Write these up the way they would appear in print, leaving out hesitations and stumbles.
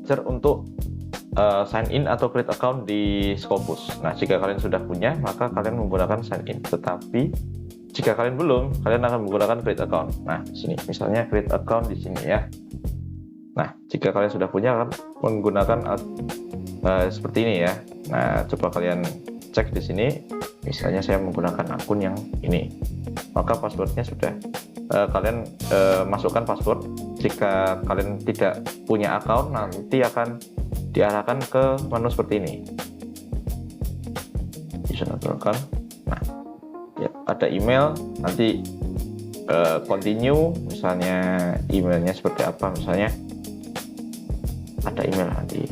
fitur untuk sign in atau create account di Scopus. Nah, jika kalian sudah punya, maka kalian menggunakan sign in. Tetapi jika kalian belum, kalian akan menggunakan create account. Nah, di sini misalnya create account di sini ya. Nah, jika kalian sudah punya, akan menggunakan seperti ini ya. Nah, coba kalian cek di sini. Misalnya saya menggunakan akun yang ini, maka passwordnya sudah kalian masukkan password. Jika kalian tidak punya account, nanti akan diarahkan ke menu seperti ini, bisa naturalkan. Nah ya, ada email, nanti continue, misalnya emailnya seperti apa, misalnya ada email nanti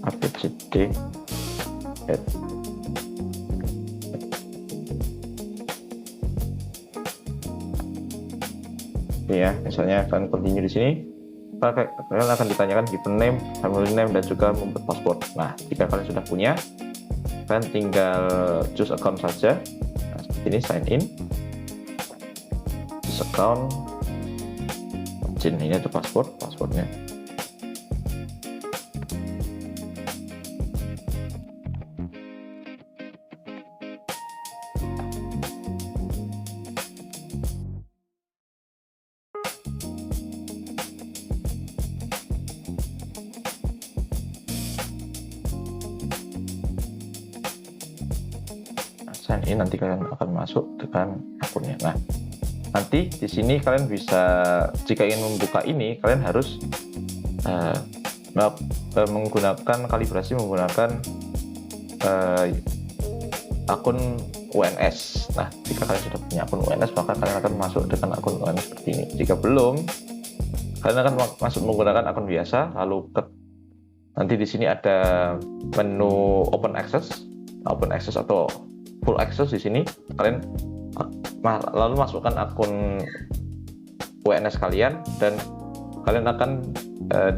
abcd ya, misalnya kalian continue di sini, kalian akan ditanyakan given name, family name, dan juga membuat password. Nah, jika kalian sudah punya, kalian tinggal choose account saja. Nah, seperti ini, sign in, choose account, ini itu passwordnya. Sign in, nanti kalian akan masuk dengan akunnya. Nah, nanti di sini kalian bisa, jika ingin membuka ini, kalian harus menggunakan kalibrasi menggunakan akun UNS. Nah, jika kalian sudah punya akun UNS, maka kalian akan masuk dengan akun UNS seperti ini. Jika belum, kalian akan masuk menggunakan akun biasa. Lalu nanti di sini ada menu open access atau full access. Di sini kalian lalu masukkan akun UNS kalian, dan kalian akan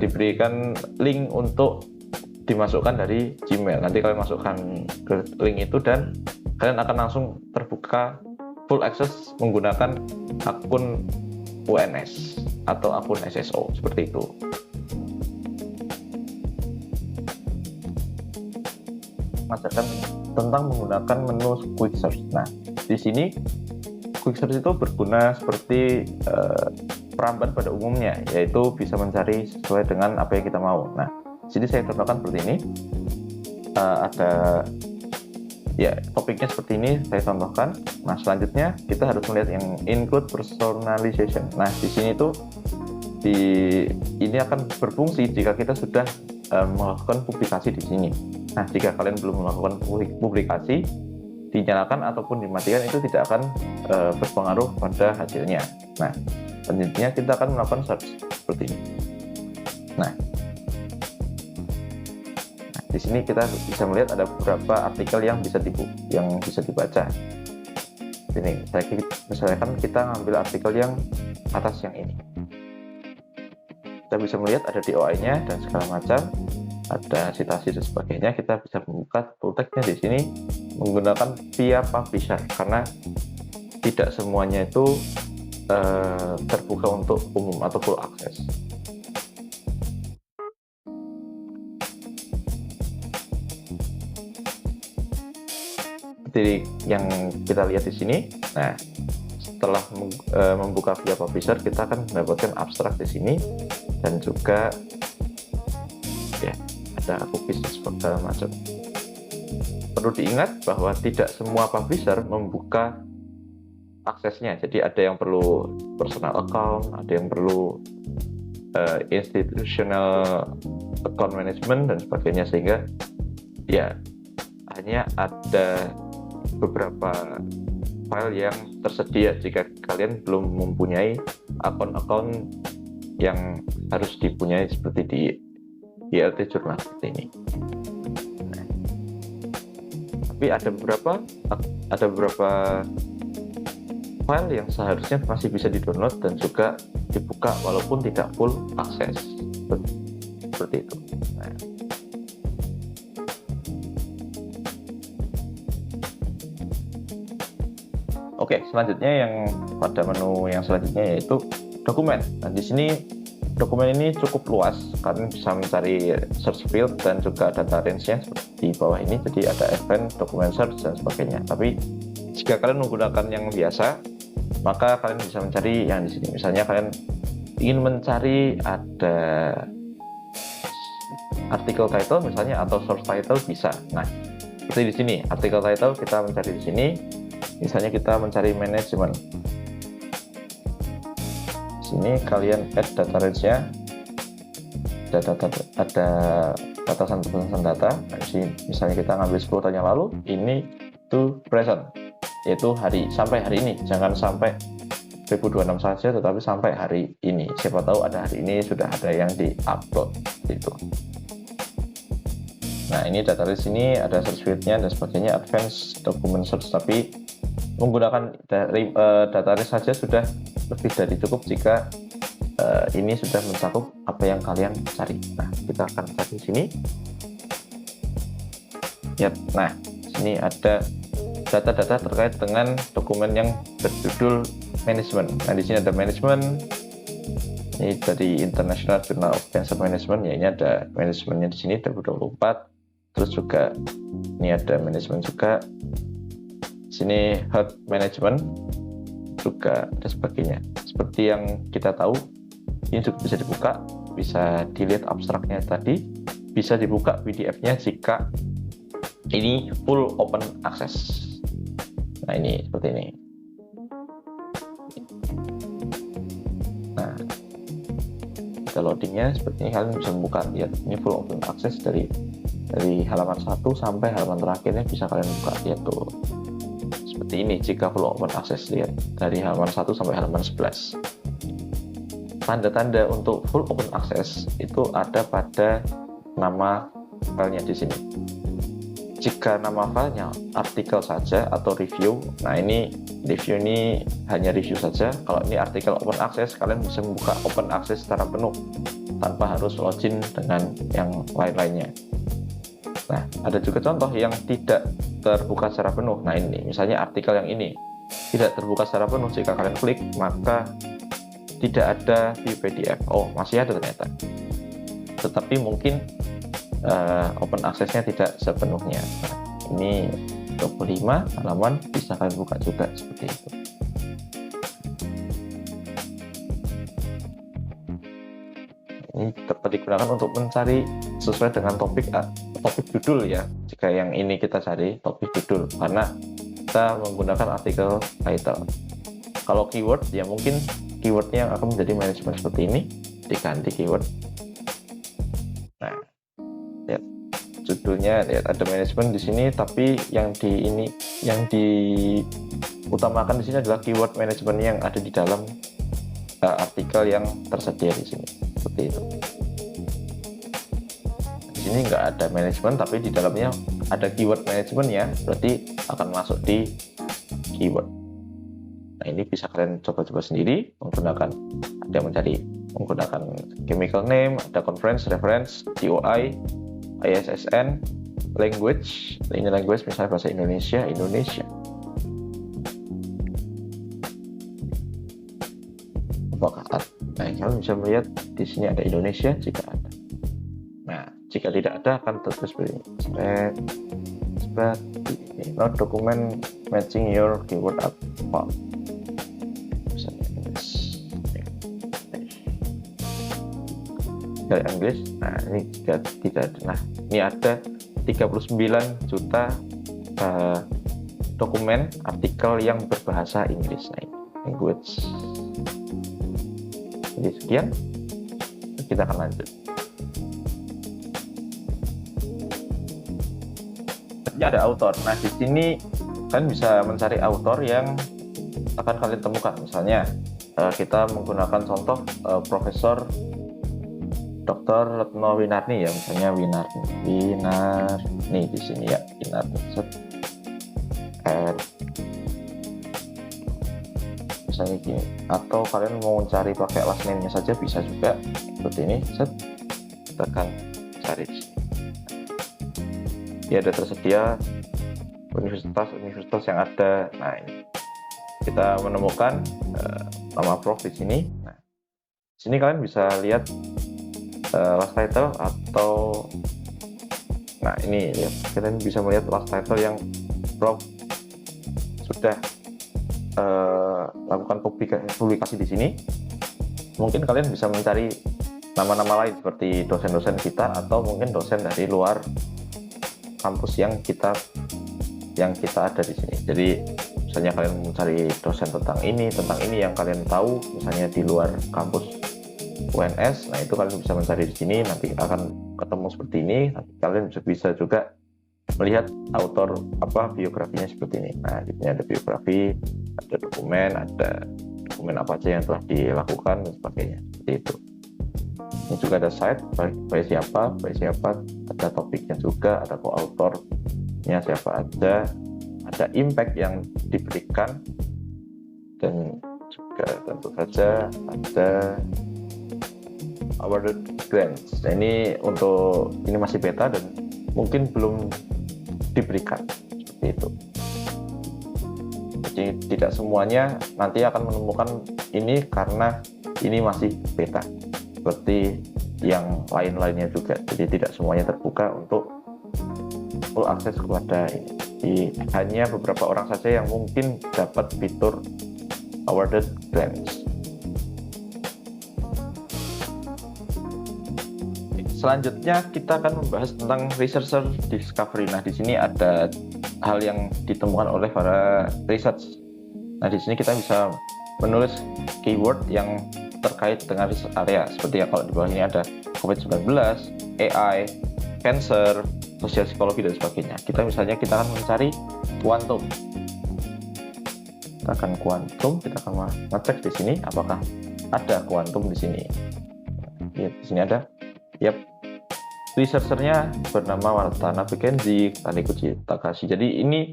diberikan link untuk dimasukkan dari Gmail. Nanti kalian masukkan ke link itu, dan kalian akan langsung terbuka full access menggunakan akun UNS atau akun SSO seperti itu. Mengajarkan tentang menggunakan menu quick search. Nah, di sini quick search itu berguna seperti peramban pada umumnya, yaitu bisa mencari sesuai dengan apa yang kita mau. Nah, di sini saya contohkan seperti ini. Ada ya, topiknya seperti ini saya contohkan. Nah, selanjutnya kita harus melihat yang include personalization. Nah, di sini tuh ini akan berfungsi jika kita sudah melakukan publikasi di sini. Nah, jika kalian belum melakukan publikasi, dinyalakan ataupun dimatikan itu tidak akan berpengaruh pada hasilnya. Nah, selanjutnya kita akan melakukan search seperti ini. Nah, di sini kita bisa melihat ada beberapa artikel yang bisa dibaca. Ini misalkan kita ngambil artikel yang atas yang ini. Kita bisa melihat ada DOI-nya dan segala macam, ada citasi dan sebagainya. Kita bisa membuka full text-nya di sini menggunakan via publisher, karena tidak semuanya itu terbuka untuk umum atau full access. Seperti yang kita lihat di sini. Nah, setelah membuka via publisher, kita akan mendapatkan abstrak di sini, dan juga ya ada cookies dan segala macam. Perlu diingat bahwa tidak semua publisher membuka aksesnya. Jadi ada yang perlu personal account, ada yang perlu institutional account management dan sebagainya, sehingga ya hanya ada beberapa file yang tersedia jika kalian belum mempunyai akun-akun yang harus dipunyai seperti di ILT Journal seperti ini. Nah, tapi ada beberapa file yang seharusnya masih bisa di-download dan juga dibuka walaupun tidak full akses seperti itu. Nah, oke, selanjutnya yang pada menu yang selanjutnya yaitu dokumen. Nah, di sini dokumen ini cukup luas, kalian bisa mencari search field dan juga data range-nya seperti di bawah ini. Jadi ada event, document search dan sebagainya. Tapi jika kalian menggunakan yang biasa, maka kalian bisa mencari yang di sini. Misalnya kalian ingin mencari ada artikel title misalnya atau source title, bisa. Nah, seperti di sini, artikel title kita mencari di sini. Misalnya kita mencari manajemen. Sini kalian add data range-nya, ada batasan data. Nah, misalnya kita ngambil 10 tahun yang lalu, ini to present, yaitu sampai hari ini. Jangan sampai 2026 saja, tetapi sampai hari ini. Siapa tahu ada hari ini sudah ada yang di-upload gitu. Nah, ini data range ini ada search field-nya dan sebagainya, advanced document search, tapi menggunakan data range saja sudah lebih dari cukup jika ini sudah mencakup apa yang kalian cari. Nah, kita akan cari di sini. Yap, nah, sini ada data-data terkait dengan dokumen yang berjudul management. Nah, di sini ada management. Ini dari International Journal of Cancer Management. Ya, ini ada manajemennya di sini 2024. Terus juga ini ada manajemen juga. Sini health management juga ada sebagainya. Seperti yang kita tahu, ini juga bisa dibuka, bisa dilihat abstraknya tadi, bisa dibuka PDF-nya jika ini full open access. Nah, ini seperti ini. Nah, kita loadingnya seperti ini, kalian bisa membuka, lihat ini full open access dari halaman 1 sampai halaman terakhirnya bisa kalian buka, lihat tuh. Seperti ini jika full open access, lihat dari halaman 1 sampai halaman 11. Tanda-tanda untuk full open access itu ada pada nama filenya di sini. Jika nama filenya artikel saja atau review, nah ini review ini hanya review saja. Kalau ini artikel open access, kalian bisa membuka open access secara penuh tanpa harus login dengan yang lain-lainnya. Nah, ada juga contoh yang tidak terbuka secara penuh. Nah, ini misalnya artikel yang ini tidak terbuka secara penuh. Jika kalian klik, maka tidak ada di PDF. Oh, masih ada ternyata. Tetapi mungkin open access-nya tidak sepenuhnya. Nah, ini 25 halaman bisa kalian buka juga seperti itu. Ini dapat digunakan untuk mencari sesuai dengan topik judul ya. Jika yang ini kita cari topik judul, karena kita menggunakan artikel title. Kalau keyword ya mungkin keywordnya akan menjadi manajemen seperti ini, diganti keyword. Nah, lihat judulnya, lihat ada manajemen di sini, tapi yang diutamakan di sini adalah keyword manajemen yang ada di dalam artikel yang tersedia di sini, seperti itu. Di sini nggak ada manajemen, tapi di dalamnya ada keyword manajemen ya, berarti akan masuk di keyword. Nah, ini bisa kalian coba-coba sendiri menggunakan, ada yang menggunakan chemical name, ada conference, reference, DOI, ISSN, language. Ini language misalnya bahasa Indonesia. Apakah ada? Nah, kalian bisa melihat di sini ada Indonesia jika ada. Nah, jika tidak ada akan tertulis seperti ini. Not document matching your keyword apa. Dari Inggris. Nah, ini jika tidak ada. Nah, ini ada 39 juta dokumen artikel yang berbahasa Inggris. Nah, ini language. Jadi sekian, kita akan lanjut. Ini ada author. Nah, di sini kalian bisa mencari author yang akan kalian temukan. Misalnya kita menggunakan contoh Profesor Dr. Retno Winarni ya, misalnya Winarni di sini ya, Winarni misalnya gini. Atau kalian mau cari pakai last name-nya saja bisa juga, seperti ini. Kita akan cari di sini. Ya, ada tersedia universitas yang ada. Nah, ini kita menemukan nama prof di sini. Nah, Sini kalian bisa lihat last title atau nah ini ya, kalian bisa melihat last title yang Prof sudah lakukan publikasi di sini. Mungkin kalian bisa mencari nama-nama lain seperti dosen-dosen kita atau mungkin dosen dari luar kampus yang kita ada di sini. Jadi misalnya kalian mencari dosen tentang ini yang kalian tahu, misalnya di luar kampus UNS, nah itu kalian bisa mencari di sini, nanti akan ketemu seperti ini. Nanti kalian bisa juga melihat autor biografinya seperti ini. Nah di sini ada biografi, ada dokumen apa aja yang telah dilakukan dan sebagainya, seperti itu. Ini juga ada site by siapa, ada topiknya juga, ada co-autornya siapa ada impact yang diberikan, dan juga tentu saja ada awarded grants. Nah ini masih beta dan mungkin belum diberikan, seperti itu. Jadi tidak semuanya nanti akan menemukan ini karena ini masih beta, seperti yang lain-lainnya juga. Jadi tidak semuanya terbuka untuk full akses kepada ini. Jadi hanya beberapa orang saja yang mungkin dapat fitur awarded grants. Selanjutnya kita akan membahas tentang researcher discovery. Nah, di sini ada hal yang ditemukan oleh para research. Nah, di sini kita bisa menulis keyword yang terkait dengan research area. Seperti yang kalau di bawah ini ada COVID-19, AI, cancer, sosial psikologi dan sebagainya. Kita akan mencari kuantum. Kita akan ngecek di sini apakah ada kuantum di sini. Di sini ada. Yap. Researchernya bernama Watana Bekenji Taniguchi Takashi. Jadi ini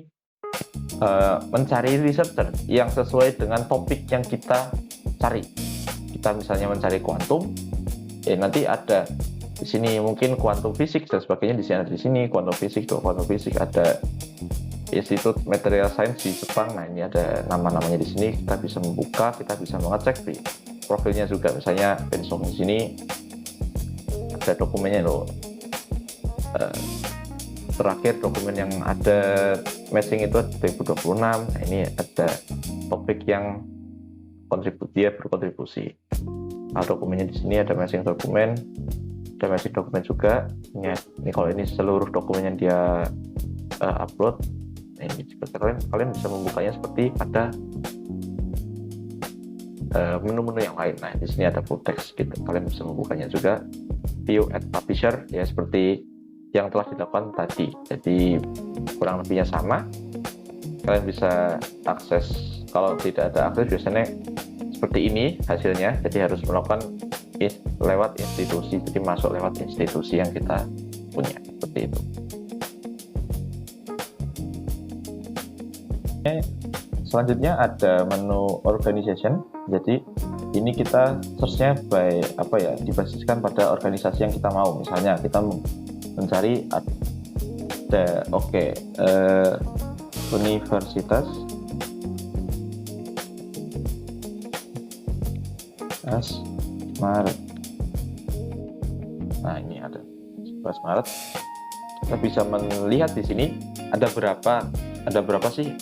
mencari researcher yang sesuai dengan topik yang kita cari. Kita misalnya mencari kuantum, nanti ada di sini mungkin kuantum fisik dan sebagainya. Di sini kuantum fisik ada Institut Material Science di Jepang. Nah ini ada nama-namanya di sini. Kita bisa membuka, kita bisa mengecek di profilnya juga. Misalnya Benson di sini ada dokumennya loh. Terakhir dokumen yang ada matching itu 2026. Nah ini ada topik yang berkontribusi. Nah, dokumennya di sini ada matching dokumen juga. Ini kalau ini seluruh dokumen yang dia upload. Nah, ini juga kalian bisa membukanya seperti pada menu-menu yang lain. Nah di sini ada full text gitu. Kalian bisa membukanya juga. View at publisher ya seperti yang telah dilakukan tadi. Jadi kurang lebihnya sama. Kalian bisa akses. Kalau tidak ada akses biasanya seperti ini hasilnya. Jadi harus melakukan lewat institusi. Jadi masuk lewat institusi yang kita punya, seperti itu. Selanjutnya ada menu organization. Jadi ini kita search-nya dibasiskan pada organisasi yang kita mau. Misalnya kita mencari ada Universitas Maret. Nah ini ada 11 Maret. Kita bisa melihat di sini ada berapa sih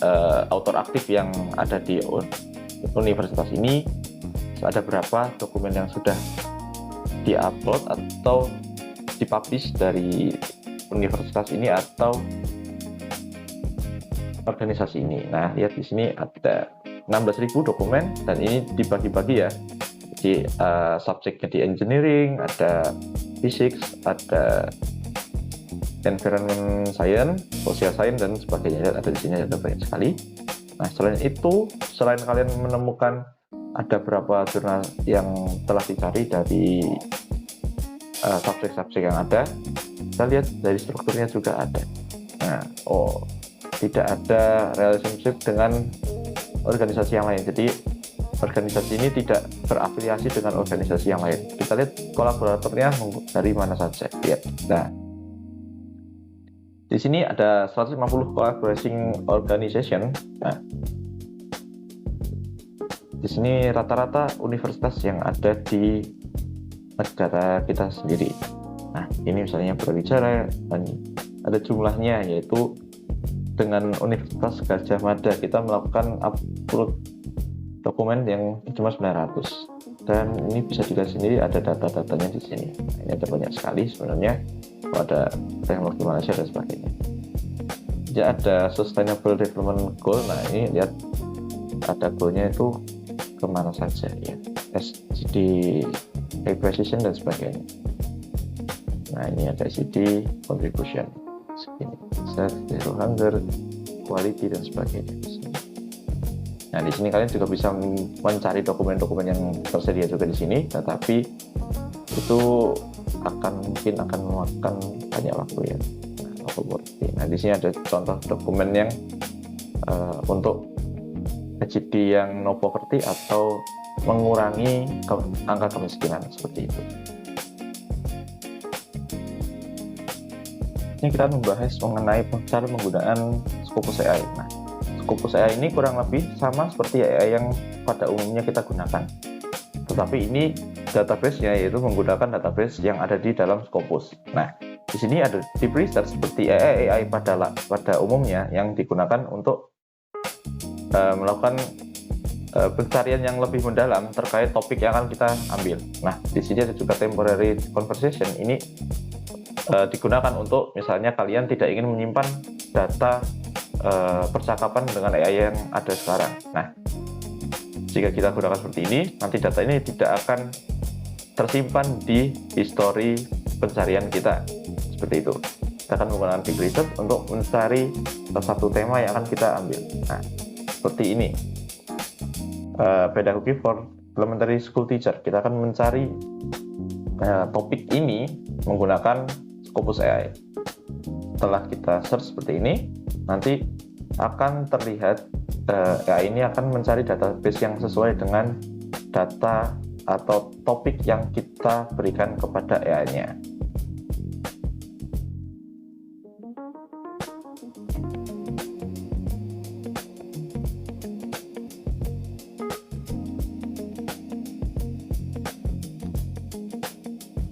autor aktif yang ada di universitas ini. Ada berapa dokumen yang sudah di-upload atau dipublish dari universitas ini atau organisasi ini. Nah, lihat di sini ada 16.000 dokumen dan ini dibagi-bagi ya. Jadi subjeknya di engineering, ada physics, ada environment science, social science dan sebagainya. Ada di sini ada banyak sekali. Nah, selain kalian menemukan ada berapa jurnal yang telah dicari dari subjek-subjek yang ada, kita lihat dari strukturnya juga ada. Nah, tidak ada relationship dengan organisasi yang lain. Jadi organisasi ini tidak berafiliasi dengan organisasi yang lain. Kita lihat kolaboratornya dari mana saja. Lihat. Nah, di sini ada 150 collaborating organization. Nah, di di sini rata-rata universitas yang ada di negara kita sendiri. Nah, ini misalnya berbicara dan ada jumlahnya, yaitu dengan Universitas Gadjah Mada kita melakukan upload dokumen yang cuma 900, dan ini bisa dilihat sendiri ada data-datanya di sini. Nah, ini ada banyak sekali sebenarnya, ada teknologi Malaysia dan sebagainya. Ya, ada Sustainable Development Goal. Nah, ini lihat ada goalnya itu kemana saja ya, SDG, precision dan sebagainya. Nah, ini ada SDG contribution segini, zero hunger, quality dan sebagainya. Nah, di sini kalian juga bisa mencari dokumen-dokumen yang tersedia juga di sini, tetapi itu mungkin akan memakan banyak waktu ya. Nah, di sini ada contoh dokumen yang untuk HDD yang no poverty atau mengurangi angka kemiskinan seperti itu. Ini kita membahas mengenai cara penggunaan Scopus AI. Nah, Scopus AI ini kurang lebih sama seperti AI yang pada umumnya kita gunakan. Tetapi ini database-nya yaitu menggunakan database yang ada di dalam Scopus. Nah, di sini ada deep research seperti AI pada umumnya yang digunakan untuk melakukan pencarian yang lebih mendalam terkait topik yang akan kita ambil. Nah, di sini ada juga temporary conversation. Ini digunakan untuk misalnya kalian tidak ingin menyimpan data percakapan dengan AI yang ada sekarang. Nah, jika kita gunakan seperti ini, nanti data ini tidak akan tersimpan di histori pencarian kita. Seperti itu. Kita akan menggunakan big research untuk mencari satu tema yang akan kita ambil. Nah, seperti ini. Pedagogy for elementary school teacher. Kita akan mencari topik ini menggunakan Scopus AI. Setelah kita search seperti ini, nanti akan terlihat AI ini akan mencari database yang sesuai dengan data atau topik yang kita berikan kepada AI-nya.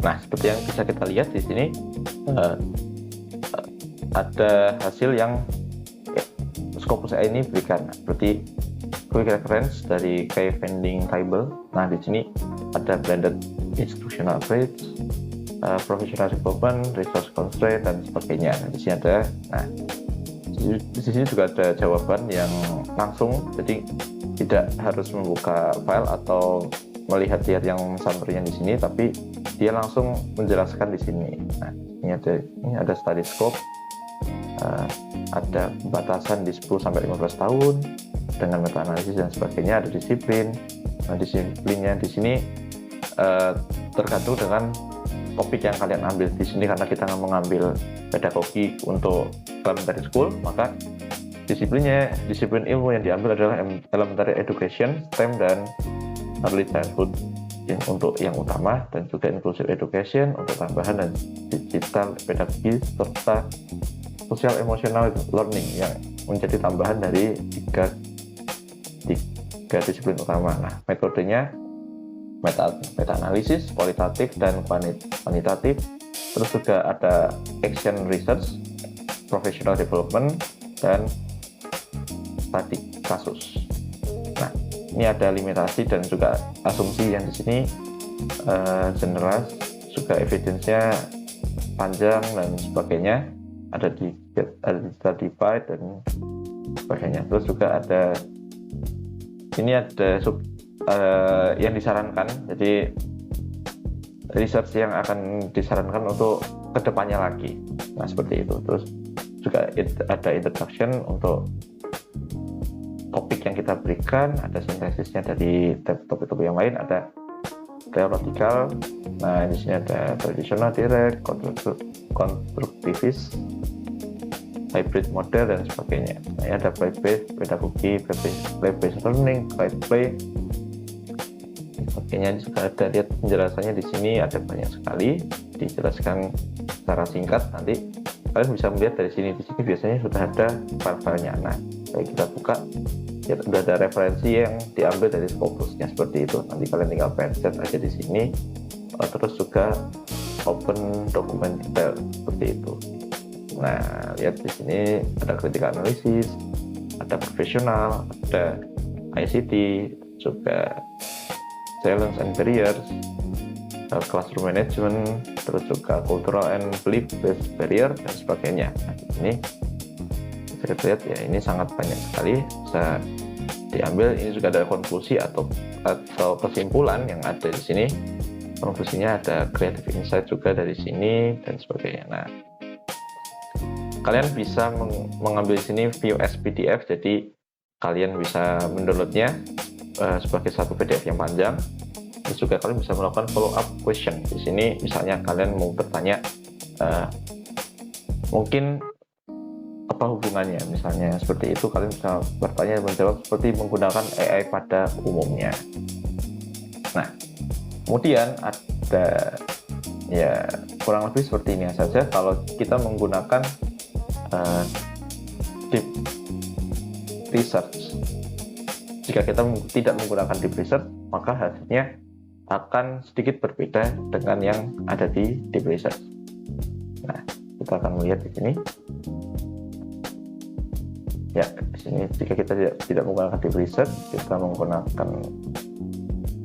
Nah, seperti yang bisa kita lihat di sini ada hasil yang Scopus AI ini berikan, seperti quick reference dari key vending table. Nah, di sini ada blended instructional approach, professional development, resource constraint dan sebagainya. Nah, di sini ada. Nah, di sini juga ada jawaban yang langsung, jadi tidak harus membuka file atau melihat-lihat yang summary-nya di sini, tapi dia langsung menjelaskan di sini. Nah, ini ada study scope, ada batasan di 10-15 tahun dengan meta analisis dan sebagainya, ada disiplin. Nah, disiplinnya di sini tergantung dengan topik yang kalian ambil di sini. Karena kita mengambil pedagogi untuk elementary school, maka disiplin ilmu yang diambil adalah elementary education, STEM dan early childhood untuk yang utama, dan juga inclusive education untuk tambahan, dan digital pedagogi serta social emotional learning yang menjadi tambahan dari tiga disiplin utama. Nah, metodenya meta analisis, kualitatif dan kuantitatif. Terus juga ada action research, professional development, dan studi kasus. Nah, ini ada limitasi dan juga asumsi yang di sini general, juga evidence-nya panjang dan sebagainya, ada divide dan sebagainya. Terus juga ada yang disarankan, jadi research yang akan disarankan untuk kedepannya lagi. Nah, seperti itu. Terus juga ada introduction untuk topik yang kita berikan, ada sintesisnya dari topik-topik yang lain, ada theoretical. Nah, di sini ada traditional, direct, konstruktivis, hybrid model dan sebagainya. Nah, ada play-based pedagogi, play-based learning, play, sebagainya. Juga ada lihat penjelasannya di sini, ada banyak sekali dijelaskan secara singkat. Nanti kalian bisa melihat dari sini. Di sini biasanya sudah ada file-filenya. Nah, kita buka ya sudah ada referensi yang diambil dari Scopusnya seperti itu. Nanti kalian tinggal pencet aja di sini, terus juga open dokumen detail seperti itu. Nah, lihat di sini ada critical analysis, ada profesional, ada ICT, juga challenge and barriers, classroom management, terus juga cultural and belief based barrier dan sebagainya. Nah, ini bisa kita lihat ya, ini sangat banyak sekali bisa diambil. Ini juga ada konklusi atau kesimpulan yang ada di sini. Konklusinya ada creative insight juga dari sini dan sebagainya. Nah, kalian bisa mengambil di sini view as PDF, jadi kalian bisa mendownloadnya sebagai satu PDF yang panjang. Terus juga kalian bisa melakukan follow up question. Di sini misalnya kalian mau bertanya mungkin apa hubungannya, misalnya seperti itu, kalian bisa bertanya dan menjawab seperti menggunakan AI pada umumnya. Nah, kemudian ada ya kurang lebih seperti ini saja kalau kita menggunakan deep research. Jika kita tidak menggunakan deep research, maka hasilnya akan sedikit berbeda dengan yang ada di deep research. Nah, kita akan melihat di sini. Ya, di sini jika kita tidak menggunakan deep research, kita menggunakan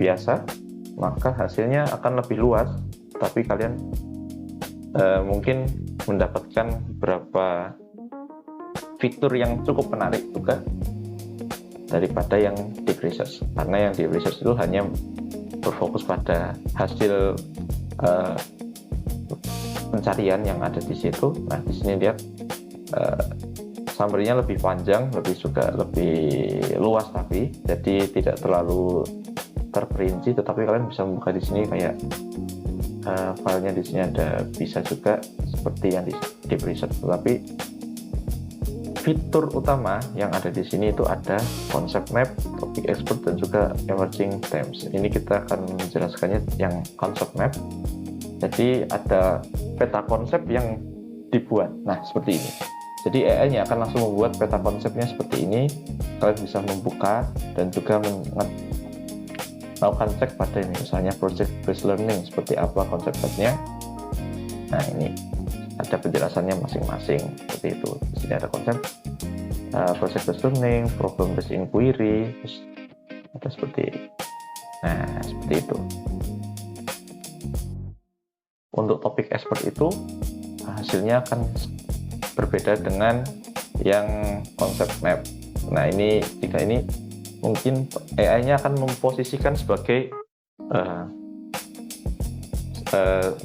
biasa, maka hasilnya akan lebih luas. Tapi kalian mungkin mendapatkan beberapa fitur yang cukup menarik juga daripada yang deep research, karena yang deep research itu hanya berfokus pada hasil pencarian yang ada di situ. Nah, di sini lihat summary-nya lebih panjang, lebih luas, tapi jadi tidak terlalu terperinci. Tetapi kalian bisa membuka di sini kayak filenya di sini ada, bisa juga seperti yang di deep research. Tetapi fitur utama yang ada di sini itu ada concept map, topic expert, dan juga emerging themes. Ini kita akan menjelaskannya yang concept map. Jadi ada peta konsep yang dibuat. Nah, seperti ini. Jadi AI-nya akan langsung membuat peta konsepnya seperti ini. Kalian bisa membuka dan juga melakukan cek pada ini, misalnya project based learning, seperti apa konsepnya. Nah, ini ada penjelasannya masing-masing seperti itu. Di sini ada konsep project based learning, problem based inquiry, ada seperti. Nah, seperti itu. Untuk topik expert itu hasilnya akan berbeda dengan yang konsep map. Nah, ini jika ini mungkin AI-nya akan memposisikan sebagai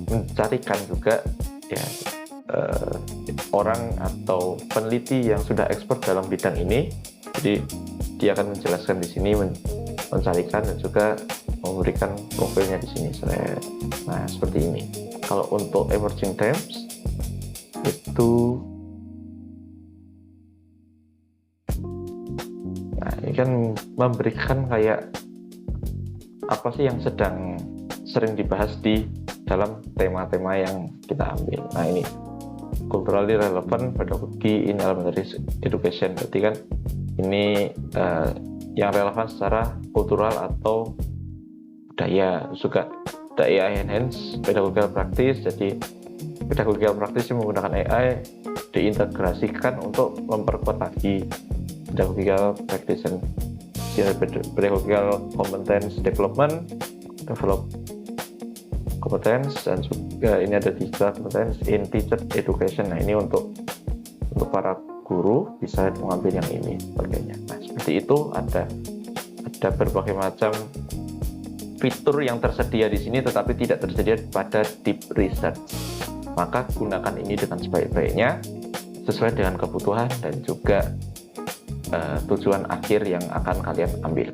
mencarikan juga ya orang atau peneliti yang sudah expert dalam bidang ini. Jadi dia akan menjelaskan di sini, mencarikan dan juga memberikan profilnya di sini. Nah, seperti ini. Kalau untuk emerging themes itu, nah ini kan memberikan kayak apa sih yang sering dibahas di dalam tema-tema yang kita ambil. Nah, ini culturally relevant pedagogy in elementary education. Berarti kan ini yang relevan secara kultural atau budaya. Juga ada AI enhance pedagogical practice. Jadi pedagogical practice yang menggunakan AI diintegrasikan untuk memperkuat lagi pedagogical practice and pedagogical competence develop competence, dan juga ini ada digital competence in teacher education. Nah, ini untuk para guru bisa mengambil yang ini sebagainya. Nah, seperti itu ada berbagai macam fitur yang tersedia di sini tetapi tidak tersedia pada deep research. Maka gunakan ini dengan sebaik-baiknya sesuai dengan kebutuhan dan juga tujuan akhir yang akan kalian ambil.